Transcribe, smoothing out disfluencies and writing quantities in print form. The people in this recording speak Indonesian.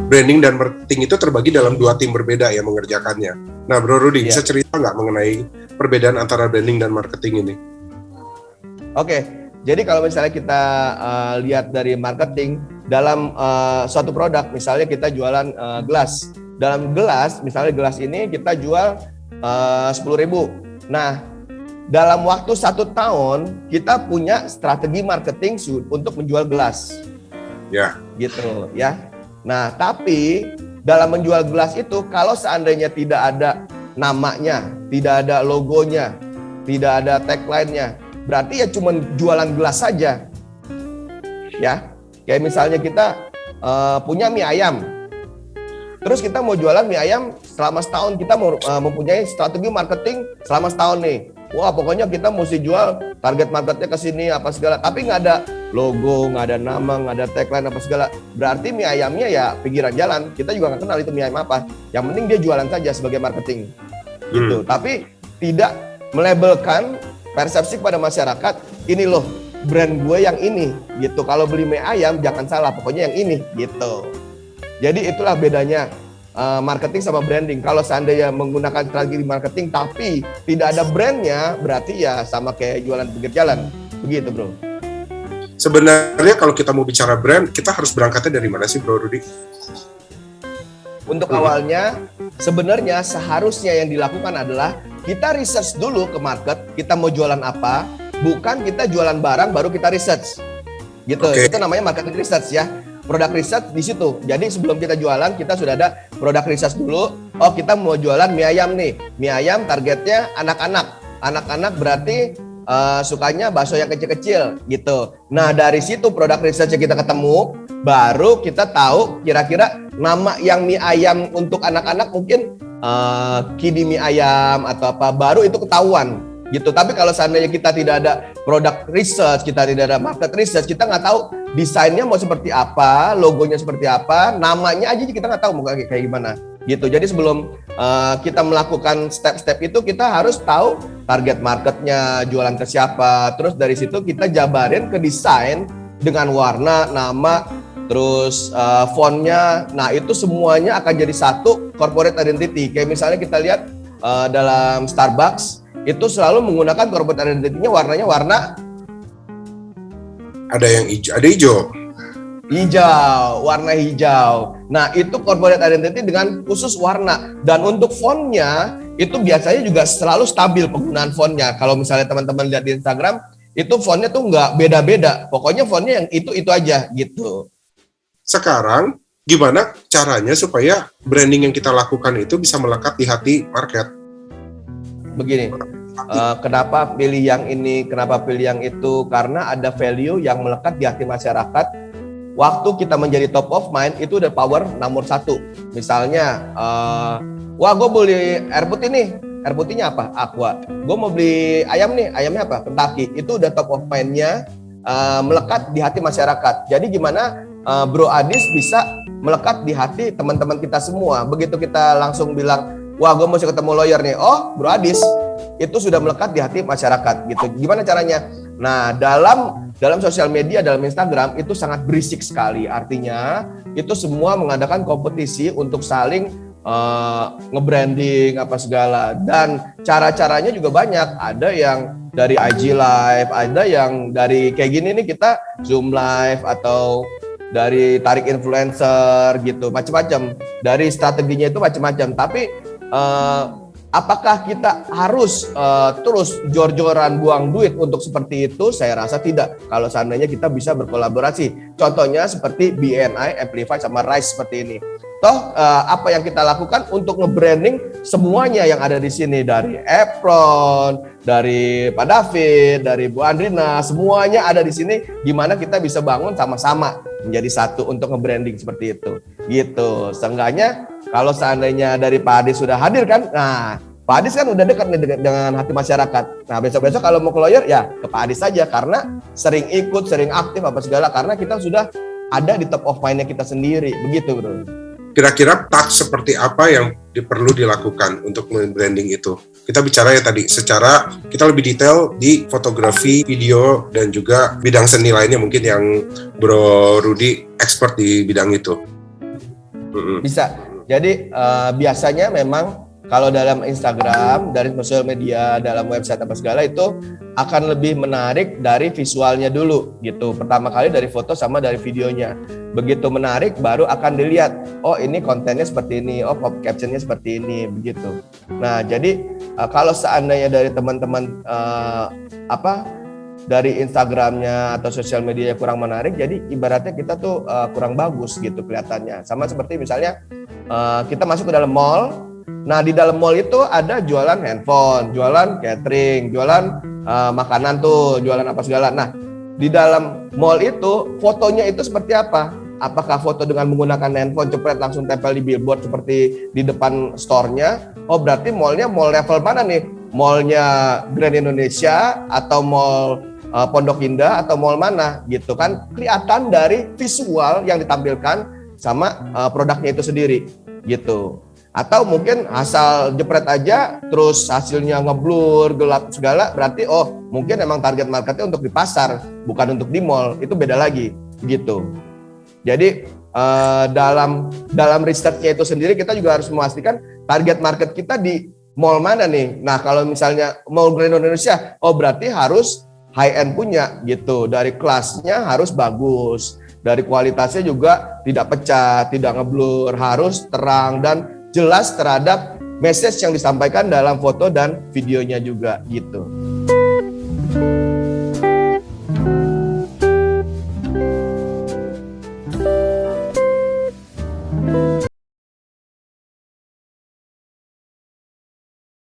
branding dan marketing itu terbagi dalam 2 tim berbeda yang mengerjakannya. Nah, Bro Rudy, bisa cerita nggak mengenai perbedaan antara branding dan marketing ini? Oke, jadi kalau misalnya kita lihat dari marketing dalam suatu produk, misalnya kita jualan gelas. Dalam gelas, misalnya gelas ini kita jual 10.000. Nah, dalam waktu 1 tahun kita punya strategi marketing untuk menjual gelas. Ya. Gitu ya. Nah, tapi dalam menjual gelas itu kalau seandainya tidak ada namanya, tidak ada logonya, tidak ada tagline-nya, berarti ya cuma jualan gelas saja. Ya. Kayak misalnya kita punya mie ayam. Terus kita mau jualan mie ayam selama setahun, kita mau mempunyai strategi marketing selama setahun nih. Wah, pokoknya kita mesti jual, target marketnya ke sini apa segala, tapi nggak ada logo, nggak ada nama, nggak ada tagline apa segala. Berarti mie ayamnya ya pinggiran jalan. Kita juga nggak kenal itu mie ayam apa. Yang penting dia jualan saja sebagai marketing. Gitu. Tapi tidak melabelkan persepsi kepada masyarakat, ini loh brand gue yang ini gitu. Kalau beli mie ayam jangan salah, pokoknya yang ini gitu. Jadi itulah bedanya marketing sama branding. Kalau seandainya menggunakan strategi marketing tapi tidak ada brandnya, berarti ya sama kayak jualan pinggir jalan. Begitu, Bro. Sebenarnya kalau kita mau bicara brand, kita harus berangkatnya dari mana sih, Bro Rudy? Untuk awalnya, sebenarnya seharusnya yang dilakukan adalah kita research dulu ke market, kita mau jualan apa, bukan kita jualan barang baru kita research. Gitu. Itu namanya marketing research ya. Produk research di situ. Jadi sebelum kita jualan, kita sudah ada produk research dulu. Oh, kita mau jualan mie ayam nih. Mie ayam targetnya anak-anak. Anak-anak berarti sukanya bakso yang kecil-kecil gitu. Nah, dari situ produk research yang kita ketemu, baru kita tahu kira-kira nama yang mie ayam untuk anak-anak mungkin Kidi mie ayam atau apa, baru itu ketahuan gitu. Tapi kalau seandainya kita tidak ada produk research, kita tidak ada market research, kita nggak tahu desainnya mau seperti apa, logonya seperti apa, namanya aja kita nggak tahu mau kayak gimana gitu. Jadi sebelum kita melakukan step-step itu, kita harus tahu target marketnya, jualan ke siapa. Terus dari situ kita jabarin ke desain dengan warna, nama, terus fontnya. Nah, itu semuanya akan jadi satu corporate identity. Kayak misalnya kita lihat dalam Starbucks itu selalu menggunakan corporate identity-nya warnanya warna ada yang hijau, ada hijau, warna hijau. Nah, itu corporate identity dengan khusus warna. Dan untuk fontnya itu biasanya juga selalu stabil penggunaan fontnya. Kalau misalnya teman-teman lihat di Instagram, itu fontnya tuh nggak beda-beda. Pokoknya fontnya yang itu aja gitu. Sekarang gimana caranya supaya branding yang kita lakukan itu bisa melekat di hati market? Begini, kenapa pilih yang ini, kenapa pilih yang itu? Karena ada value yang melekat di hati masyarakat. Waktu kita menjadi top of mind, itu udah power nomor 1. Misalnya, wah gue beli air putih nih, air putihnya apa? Aqua. Gue mau beli ayam nih, ayamnya apa? Kentucky. Itu udah top of mind-nya melekat di hati masyarakat. Jadi gimana Bro Adis bisa melekat di hati teman-teman kita semua? Begitu kita langsung bilang, wah gue mesti ketemu lawyer nih, oh Bro Adis, itu sudah melekat di hati masyarakat gitu. Gimana caranya? Nah, dalam sosial media, dalam Instagram itu sangat berisik sekali. Artinya itu semua mengadakan kompetisi untuk saling nge-branding apa segala. Dan cara-caranya juga banyak. Ada yang dari IG Live, ada yang dari kayak gini nih kita Zoom Live, atau dari tarik influencer gitu, macam-macam. Dari strateginya itu macam-macam. Tapi apakah kita harus terus jor-joran buang duit untuk seperti itu? Saya rasa tidak. Kalau seandainya kita bisa berkolaborasi. Contohnya seperti BNI, Amplify, sama Rise seperti ini. Toh apa yang kita lakukan untuk nge-branding semuanya yang ada di sini, dari Apron, dari Pak David, dari Bu Andrina, semuanya ada di sini. Gimana kita bisa bangun sama-sama menjadi satu untuk nge-branding seperti itu. Gitu. Seenggaknya kalau seandainya dari Pak Adis sudah hadir kan, nah Pak Adis kan udah dekat nih dengan hati masyarakat. Nah besok-besok kalau mau ke lawyer ya ke Pak Adis saja, karena sering ikut, sering aktif apa segala, karena kita sudah ada di top of mind-nya kita sendiri. Begitu, Bro. Kira-kira task seperti apa yang perlu dilakukan untuk branding itu? Kita bicara ya tadi secara kita lebih detail di fotografi, video, dan juga bidang seni lainnya mungkin yang Bro Rudy expert di bidang itu. Bisa. Jadi biasanya memang kalau dalam Instagram, dari sosial media, dalam website apa segala itu akan lebih menarik dari visualnya dulu gitu. Pertama kali dari foto sama dari videonya. Begitu menarik baru akan dilihat, oh ini kontennya seperti ini, oh captionnya seperti ini, begitu. Nah jadi kalau seandainya dari teman-teman dari Instagramnya atau sosial medianya kurang menarik, jadi ibaratnya kita tuh kurang bagus gitu kelihatannya. Sama seperti misalnya kita masuk ke dalam mall. Nah di dalam mall itu ada jualan handphone, jualan catering, jualan makanan tuh, jualan apa segala. Nah di dalam mall itu fotonya itu seperti apa? Apakah foto dengan menggunakan handphone cepet langsung tempel di billboard seperti di depan store-nya? Oh berarti mallnya mall level mana nih? Mallnya Grand Indonesia atau mall Pondok Indah atau mall mana gitu kan? Kelihatan dari visual yang ditampilkan sama produknya itu sendiri gitu. Atau mungkin asal jepret aja terus hasilnya ngeblur, gelap segala, berarti oh mungkin emang target marketnya untuk di pasar, bukan untuk di mall, itu beda lagi gitu. Jadi dalam research-nya itu sendiri kita juga harus memastikan target market kita di mall mana nih. Nah kalau misalnya mall Grand Indonesia, oh berarti harus high end punya gitu, dari kelasnya harus bagus, dari kualitasnya juga tidak pecah, tidak ngeblur, harus terang dan jelas terhadap message yang disampaikan dalam foto dan videonya juga gitu.